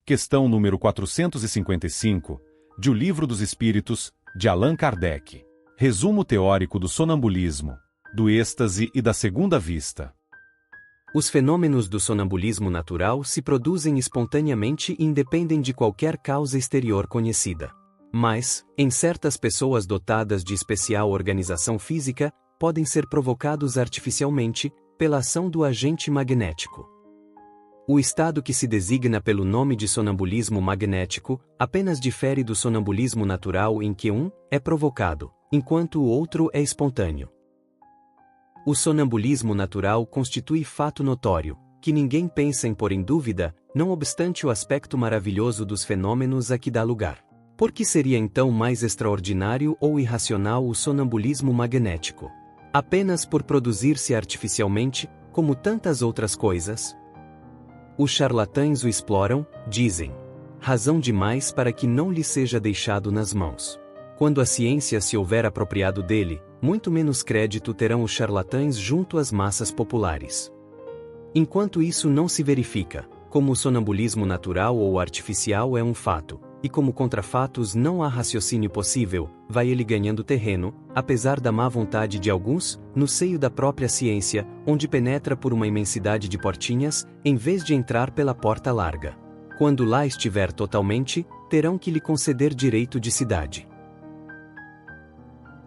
Questão número 455, de O Livro dos Espíritos, de Allan Kardec. Resumo teórico do sonambulismo, do êxtase e da segunda vista. Os fenômenos do sonambulismo natural se produzem espontaneamente e independem de qualquer causa exterior conhecida. Mas, em certas pessoas dotadas de especial organização física, podem ser provocados artificialmente, pela ação do agente magnético. O estado que se designa pelo nome de sonambulismo magnético apenas difere do sonambulismo natural em que um é provocado, enquanto o outro é espontâneo. O sonambulismo natural constitui fato notório, que ninguém pensa em pôr em dúvida, não obstante o aspecto maravilhoso dos fenômenos a que dá lugar. Por que seria então mais extraordinário ou irracional o sonambulismo magnético? Apenas por produzir-se artificialmente, como tantas outras coisas? Os charlatães o exploram, dizem. Razão demais para que não lhe seja deixado nas mãos. Quando a ciência se houver apropriado dele, muito menos crédito terão os charlatães junto às massas populares. Enquanto isso não se verifica, como o sonambulismo natural ou artificial é um fato, e como contra fatos não há raciocínio possível, vai ele ganhando terreno, apesar da má vontade de alguns, no seio da própria ciência, onde penetra por uma imensidade de portinhas, em vez de entrar pela porta larga. Quando lá estiver totalmente, terão que lhe conceder direito de cidade.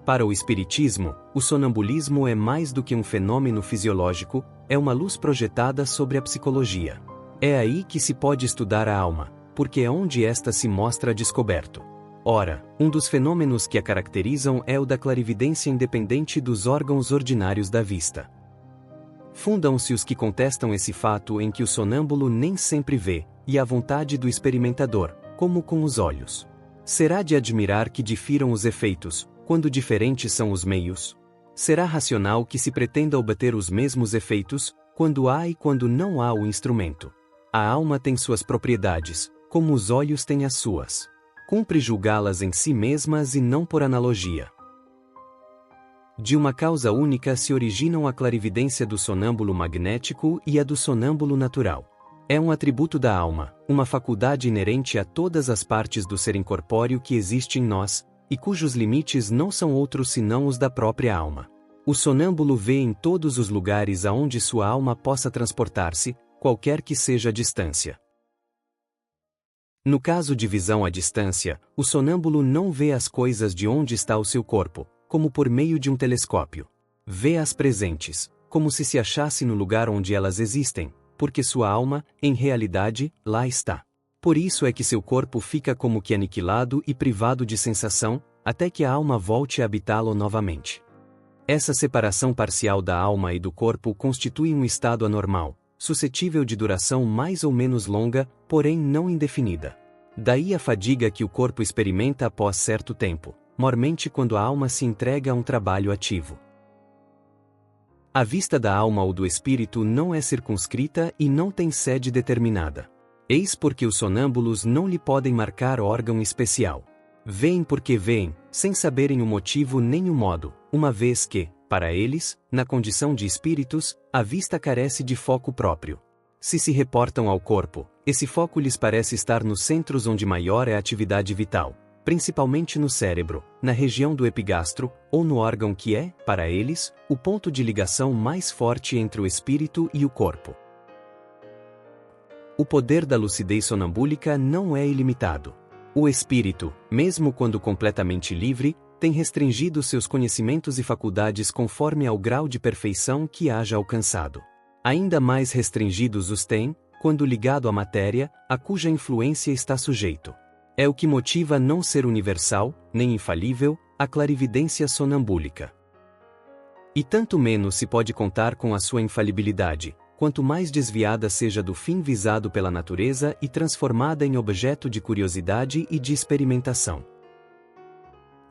Para o espiritismo, o sonambulismo é mais do que um fenômeno fisiológico, é uma luz projetada sobre a psicologia. É aí que se pode estudar a alma, porque é onde esta se mostra descoberto. Ora, um dos fenômenos que a caracterizam é o da clarividência independente dos órgãos ordinários da vista. Fundam-se os que contestam esse fato em que o sonâmbulo nem sempre vê, e à vontade do experimentador, como com os olhos. Será de admirar que difiram os efeitos, quando diferentes são os meios? Será racional que se pretenda obter os mesmos efeitos, quando há e quando não há o instrumento? A alma tem suas propriedades, como os olhos têm as suas. Cumpre julgá-las em si mesmas e não por analogia. De uma causa única se originam a clarividência do sonâmbulo magnético e a do sonâmbulo natural. É um atributo da alma, uma faculdade inerente a todas as partes do ser incorpóreo que existe em nós, e cujos limites não são outros senão os da própria alma. O sonâmbulo vê em todos os lugares aonde sua alma possa transportar-se, qualquer que seja a distância. No caso de visão à distância, o sonâmbulo não vê as coisas de onde está o seu corpo, como por meio de um telescópio. Vê-as presentes, como se achasse no lugar onde elas existem, porque sua alma, em realidade, lá está. Por isso é que seu corpo fica como que aniquilado e privado de sensação, até que a alma volte a habitá-lo novamente. Essa separação parcial da alma e do corpo constitui um estado anormal, suscetível de duração mais ou menos longa, porém não indefinida. Daí a fadiga que o corpo experimenta após certo tempo, mormente quando a alma se entrega a um trabalho ativo. A vista da alma ou do espírito não é circunscrita e não tem sede determinada. Eis porque os sonâmbulos não lhe podem marcar órgão especial. Veem porque veem, sem saberem o motivo nem o modo, uma vez que, para eles, na condição de espíritos, a vista carece de foco próprio. Se se reportam ao corpo, esse foco lhes parece estar nos centros onde maior é a atividade vital, principalmente no cérebro, na região do epigastro, ou no órgão que é, para eles, o ponto de ligação mais forte entre o espírito e o corpo. O poder da lucidez sonambúlica não é ilimitado. O espírito, mesmo quando completamente livre, tem restringido seus conhecimentos e faculdades conforme ao grau de perfeição que haja alcançado. Ainda mais restringidos os tem, quando ligado à matéria, a cuja influência está sujeito. É o que motiva não ser universal, nem infalível, a clarividência sonambúlica. E tanto menos se pode contar com a sua infalibilidade, quanto mais desviada seja do fim visado pela natureza e transformada em objeto de curiosidade e de experimentação.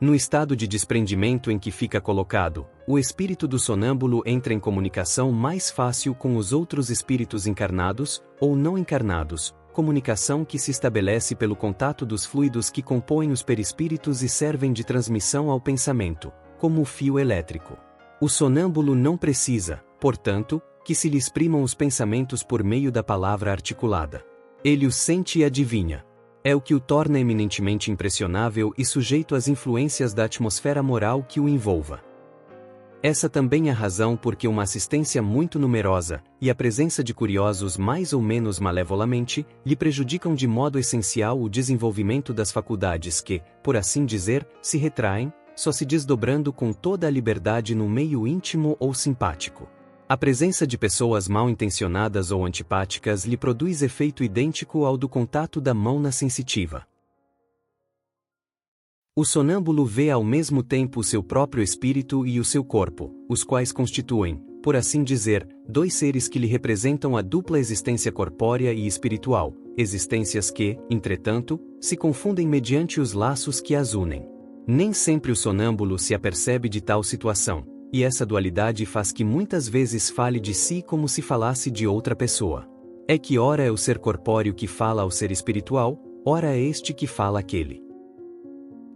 No estado de desprendimento em que fica colocado, o espírito do sonâmbulo entra em comunicação mais fácil com os outros espíritos encarnados, ou não encarnados, comunicação que se estabelece pelo contato dos fluidos que compõem os perispíritos e servem de transmissão ao pensamento, como o fio elétrico. O sonâmbulo não precisa, portanto, que se lhe exprimam os pensamentos por meio da palavra articulada. Ele o sente e adivinha. É o que o torna eminentemente impressionável e sujeito às influências da atmosfera moral que o envolva. Essa também é a razão por que uma assistência muito numerosa, e a presença de curiosos mais ou menos malevolamente, lhe prejudicam de modo essencial o desenvolvimento das faculdades que, por assim dizer, se retraem, só se desdobrando com toda a liberdade no meio íntimo ou simpático. A presença de pessoas mal intencionadas ou antipáticas lhe produz efeito idêntico ao do contato da mão na sensitiva. O sonâmbulo vê ao mesmo tempo o seu próprio espírito e o seu corpo, os quais constituem, por assim dizer, dois seres que lhe representam a dupla existência corpórea e espiritual, existências que, entretanto, se confundem mediante os laços que as unem. Nem sempre o sonâmbulo se apercebe de tal situação, e essa dualidade faz que muitas vezes fale de si como se falasse de outra pessoa. É que ora é o ser corpóreo que fala ao ser espiritual, ora é este que fala àquele.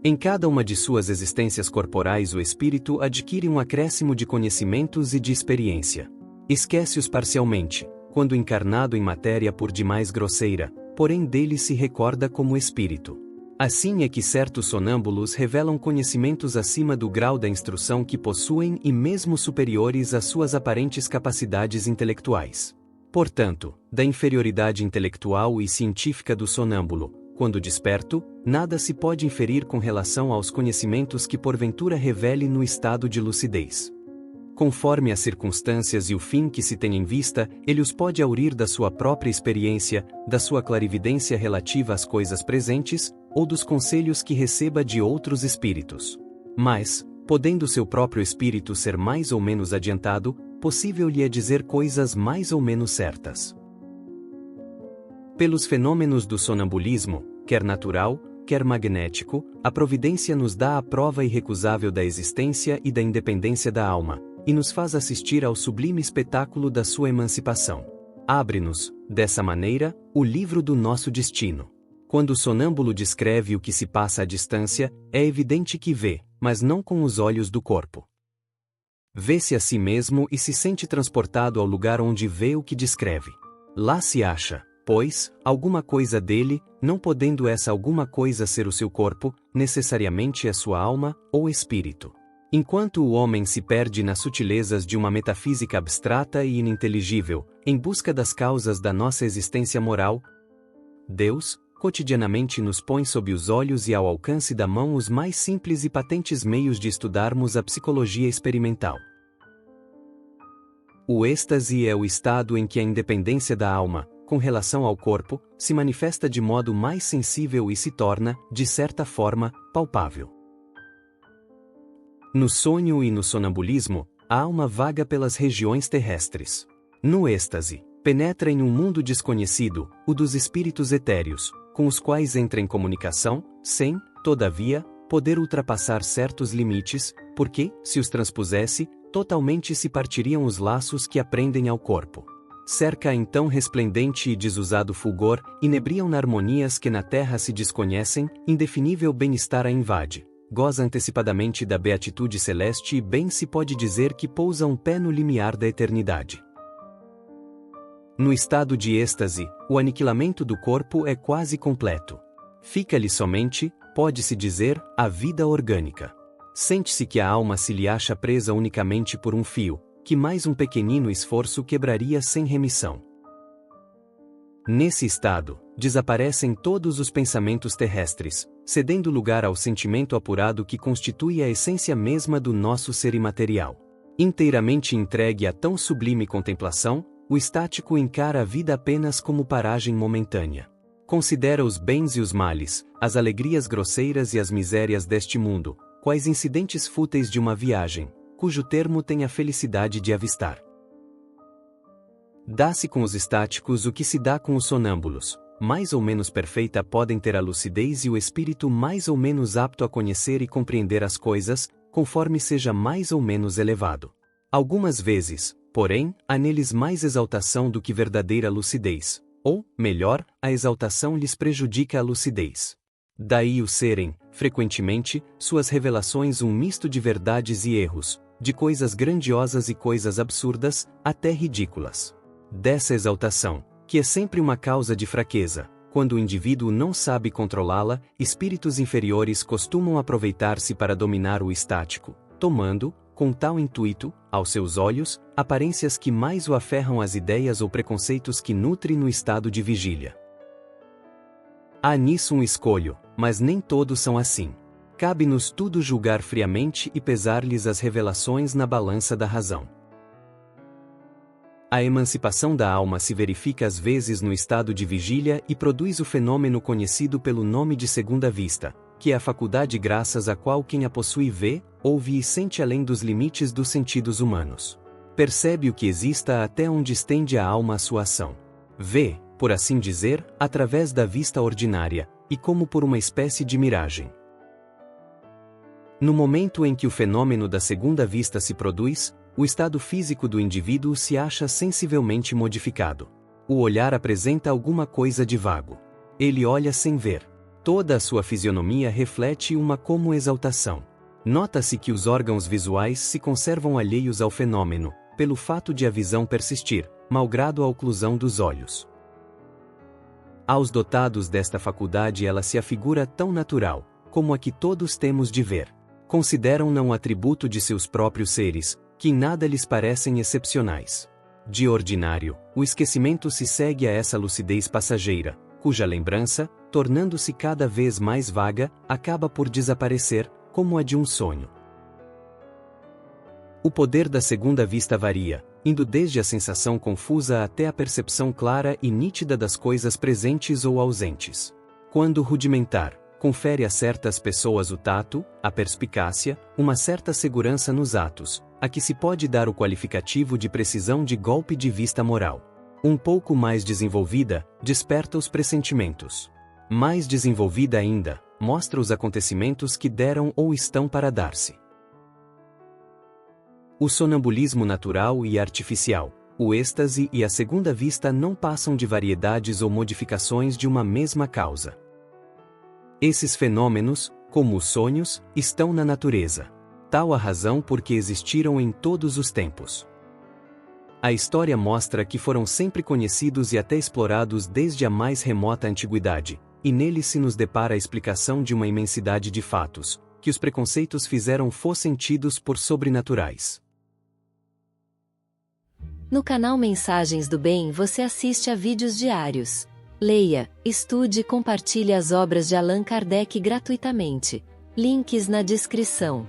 Em cada uma de suas existências corporais o espírito adquire um acréscimo de conhecimentos e de experiência. Esquece-os parcialmente, quando encarnado em matéria por demais grosseira, porém dele se recorda como espírito. Assim é que certos sonâmbulos revelam conhecimentos acima do grau da instrução que possuem e mesmo superiores às suas aparentes capacidades intelectuais. Portanto, da inferioridade intelectual e científica do sonâmbulo, quando desperto, nada se pode inferir com relação aos conhecimentos que porventura revele no estado de lucidez. Conforme as circunstâncias e o fim que se tem em vista, ele os pode aurir da sua própria experiência, da sua clarividência relativa às coisas presentes, ou dos conselhos que receba de outros espíritos. Mas, podendo seu próprio espírito ser mais ou menos adiantado, possível lhe é dizer coisas mais ou menos certas. Pelos fenômenos do sonambulismo, quer natural, quer magnético, a providência nos dá a prova irrecusável da existência e da independência da alma, e nos faz assistir ao sublime espetáculo da sua emancipação. Abre-nos, dessa maneira, o livro do nosso destino. Quando o sonâmbulo descreve o que se passa à distância, é evidente que vê, mas não com os olhos do corpo. Vê-se a si mesmo e se sente transportado ao lugar onde vê o que descreve. Lá se acha, pois, alguma coisa dele, não podendo essa alguma coisa ser o seu corpo, necessariamente é sua alma, ou espírito. Enquanto o homem se perde nas sutilezas de uma metafísica abstrata e ininteligível, em busca das causas da nossa existência moral, Deus, cotidianamente nos põe sob os olhos e ao alcance da mão os mais simples e patentes meios de estudarmos a psicologia experimental. O êxtase é o estado em que a independência da alma, com relação ao corpo, se manifesta de modo mais sensível e se torna, de certa forma, palpável. No sonho e no sonambulismo, a alma vaga pelas regiões terrestres. No êxtase, penetra em um mundo desconhecido, o dos espíritos etéreos, com os quais entra em comunicação, sem, todavia, poder ultrapassar certos limites, porque, se os transpusesse, totalmente se partiriam os laços que aprendem ao corpo. Cerca então resplendente e desusado fulgor, inebriam-na harmonias que na terra se desconhecem, indefinível bem-estar a invade. Goza antecipadamente da beatitude celeste e bem se pode dizer que pousa um pé no limiar da eternidade. No estado de êxtase, o aniquilamento do corpo é quase completo. Fica-lhe somente, pode-se dizer, a vida orgânica. Sente-se que a alma se lhe acha presa unicamente por um fio, que mais um pequenino esforço quebraria sem remissão. Nesse estado, desaparecem todos os pensamentos terrestres, cedendo lugar ao sentimento apurado que constitui a essência mesma do nosso ser imaterial. Inteiramente entregue a tão sublime contemplação, o estático encara a vida apenas como paragem momentânea. Considera os bens e os males, as alegrias grosseiras e as misérias deste mundo, quais incidentes fúteis de uma viagem, cujo termo tem a felicidade de avistar. Dá-se com os estáticos o que se dá com os sonâmbulos. Mais ou menos perfeita podem ter a lucidez e o espírito mais ou menos apto a conhecer e compreender as coisas, conforme seja mais ou menos elevado. Algumas vezes, porém, há neles mais exaltação do que verdadeira lucidez, ou, melhor, a exaltação lhes prejudica a lucidez. Daí o serem, frequentemente, suas revelações um misto de verdades e erros, de coisas grandiosas e coisas absurdas, até ridículas. Dessa exaltação, que é sempre uma causa de fraqueza. Quando o indivíduo não sabe controlá-la, espíritos inferiores costumam aproveitar-se para dominar o estático, tomando, com tal intuito, aos seus olhos, aparências que mais o aferram às ideias ou preconceitos que nutre no estado de vigília. Há nisso um escolho, mas nem todos são assim. Cabe-nos tudo julgar friamente e pesar-lhes as revelações na balança da razão. A emancipação da alma se verifica às vezes no estado de vigília e produz o fenômeno conhecido pelo nome de segunda vista, que é a faculdade graças à qual quem a possui vê, ouve e sente além dos limites dos sentidos humanos. Percebe o que exista até onde estende a alma a sua ação. Vê, por assim dizer, através da vista ordinária, e como por uma espécie de miragem. No momento em que o fenômeno da segunda vista se produz, o estado físico do indivíduo se acha sensivelmente modificado. O olhar apresenta alguma coisa de vago. Ele olha sem ver. Toda a sua fisionomia reflete uma como exaltação. Nota-se que os órgãos visuais se conservam alheios ao fenômeno, pelo fato de a visão persistir, malgrado a oclusão dos olhos. Aos dotados desta faculdade ela se afigura tão natural, como a que todos temos de ver. Consideram-na um atributo de seus próprios seres, que em nada lhes parecem excepcionais. De ordinário, o esquecimento se segue a essa lucidez passageira, cuja lembrança, tornando-se cada vez mais vaga, acaba por desaparecer, como a de um sonho. O poder da segunda vista varia, indo desde a sensação confusa até a percepção clara e nítida das coisas presentes ou ausentes. Quando rudimentar, confere a certas pessoas o tato, a perspicácia, uma certa segurança nos atos, a que se pode dar o qualificativo de precisão de golpe de vista moral. Um pouco mais desenvolvida, desperta os pressentimentos. Mais desenvolvida ainda, mostra os acontecimentos que deram ou estão para dar-se. O sonambulismo natural e artificial, o êxtase e a segunda vista não passam de variedades ou modificações de uma mesma causa. Esses fenômenos, como os sonhos, estão na natureza. Tal a razão por que existiram em todos os tempos. A história mostra que foram sempre conhecidos e até explorados desde a mais remota antiguidade, e neles se nos depara a explicação de uma imensidade de fatos, que os preconceitos fizeram fossem tidos por sobrenaturais. No canal Mensagens do Bem você assiste a vídeos diários. Leia, estude e compartilhe as obras de Allan Kardec gratuitamente. Links na descrição.